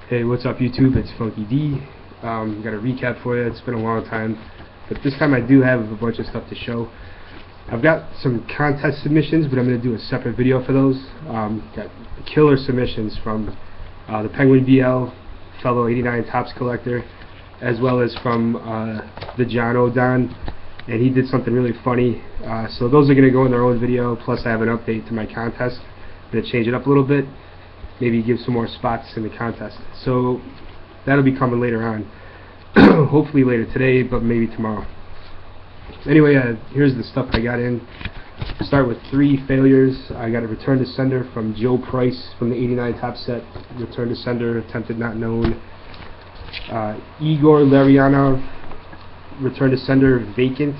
Hey, what's up YouTube? It's Funky D. Got a recap for you. It's been a long time, but this time I do have a bunch of stuff to show. I've got some contest submissions, but I'm going to do a separate video for those. Got killer submissions from the Penguin BL, fellow 89 Tops collector, as well as from the John O'Don, and he did something really funny. So those are going to go in their own video, plus I have an update to my contest. I'm going to change it up a little bit. Maybe give some more spots in the contest. So that'll be coming later on. Hopefully later today, but maybe tomorrow. Anyway, here's the stuff I got in. Start with 3 failures. I got a return to sender from Joe Price from the 89 Top set. Return to sender, attempted not known. Igor Larionov, return to sender, vacant.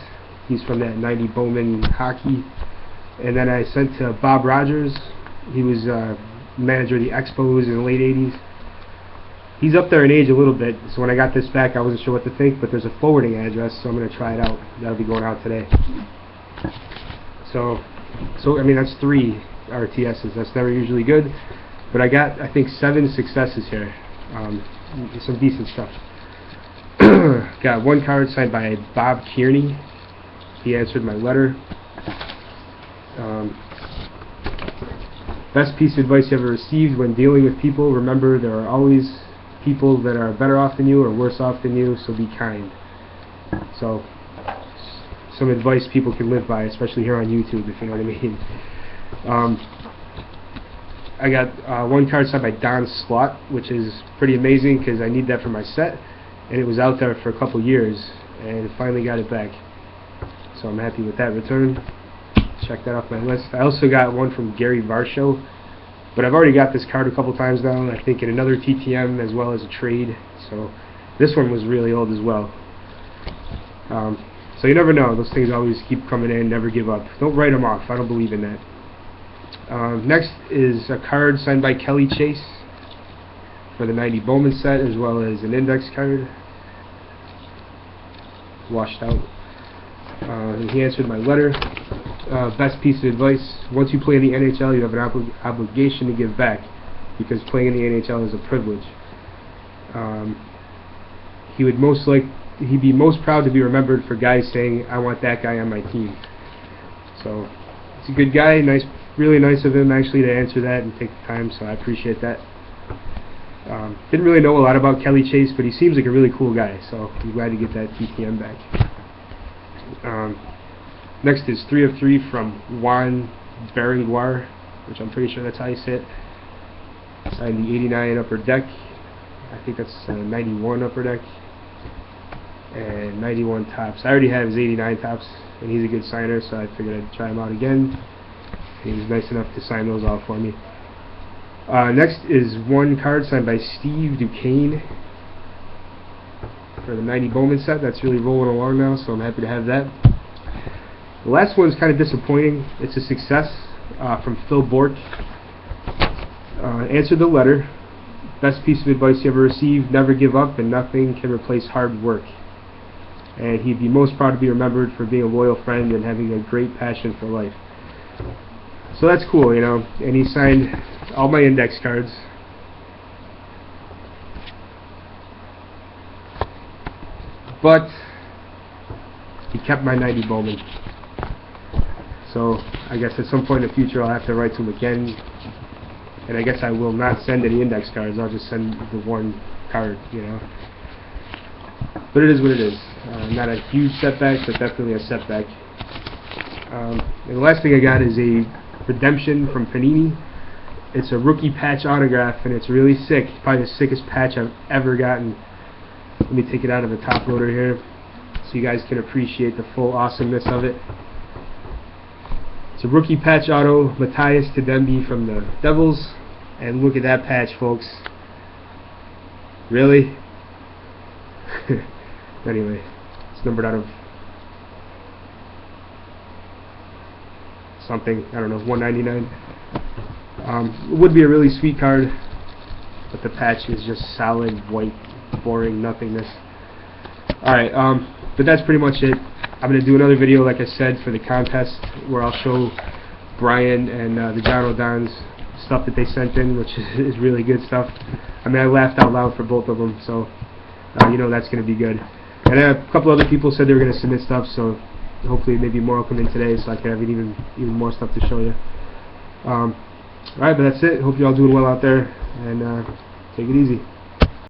He's from that 90 Bowman hockey. And then I sent to Bob Rogers. He was manager of the Expos in the late 80s. He's up there in age a little bit, so when I got this back I wasn't sure what to think, but there's a forwarding address, so I'm going to try it out. That'll be going out today. So I mean, that's 3 RTSs. That's never usually good, but I got, I think, 7 successes here. Some decent stuff. Got 1 card signed by Bob Kearney. He answered my letter. Best piece of advice you ever received: when dealing with people, remember there are always people that are better off than you or worse off than you, so be kind. So, some advice people can live by, especially here on YouTube, if you know what I mean. I got 1 card signed by Don Slott, which is pretty amazing because I need that for my set, and it was out there for a couple years, and finally got it back. So I'm happy with that return. Check that off my list. I also got 1 from Gary Varsho, but I've already got this card a couple times now, I think in another TTM as well as a trade, so this one was really old as well. So you never know, those things always keep coming in, never give up. Don't write them off, I don't believe in that. Next is a card signed by Kelly Chase for the 90 Bowman set, as well as an index card. Washed out. He answered my letter. Best piece of advice: once you play in the NHL, you have an obligation to give back, because playing in the NHL is a privilege. He'd be most proud to be remembered for guys saying, "I want that guy on my team." So he's a good guy. Nice, really nice of him actually to answer that and take the time. So I appreciate that. Didn't really know a lot about Kelly Chase, but he seems like a really cool guy. So I'm glad to get that TTM back. Next is 3 of 3 from Juan Berenguer, which I'm pretty sure that's how you say it. Signed the 89 Upper Deck. I think that's 91 Upper Deck. And 91 Tops. I already have his 89 Tops, and he's a good signer, so I figured I'd try him out again. He was nice enough to sign those off for me. Next is 1 card signed by Steve Duquesne for the 90 Bowman set. That's really rolling along now, so I'm happy to have that. The last one's kind of disappointing. It's a success from Phil Bork. Answered the letter. Best piece of advice you ever received: never give up, and nothing can replace hard work. And he'd be most proud to be remembered for being a loyal friend and having a great passion for life. So that's cool, you know. And he signed all my index cards. But he kept my 90 Bowman. So I guess at some point in the future I'll have to write to him again, and I guess I will not send any index cards. I'll just send the 1 card, you know. But it is what it is. Not a huge setback, but definitely a setback. And the last thing I got is a redemption from Panini. It's a rookie patch autograph, and it's really sick. Probably the sickest patch I've ever gotten. Let me take it out of the top loader here so you guys can appreciate the full awesomeness of it. It's a rookie patch auto, Matthias Tedembi from the Devils, and look at that patch, folks. Really? Anyway, it's numbered out of something, I don't know, 199. It would be a really sweet card, but the patch is just solid white, boring nothingness. Alright, but that's pretty much it. I'm going to do another video, like I said, for the contest, where I'll show Brian and the John O'Don's stuff that they sent in, which is really good stuff. I mean, I laughed out loud for both of them, so you know that's going to be good. And a couple other people said they were going to submit stuff, so hopefully maybe more will come in today, so I can have even more stuff to show you. Alright, but that's it. Hope you're all doing well out there, and take it easy.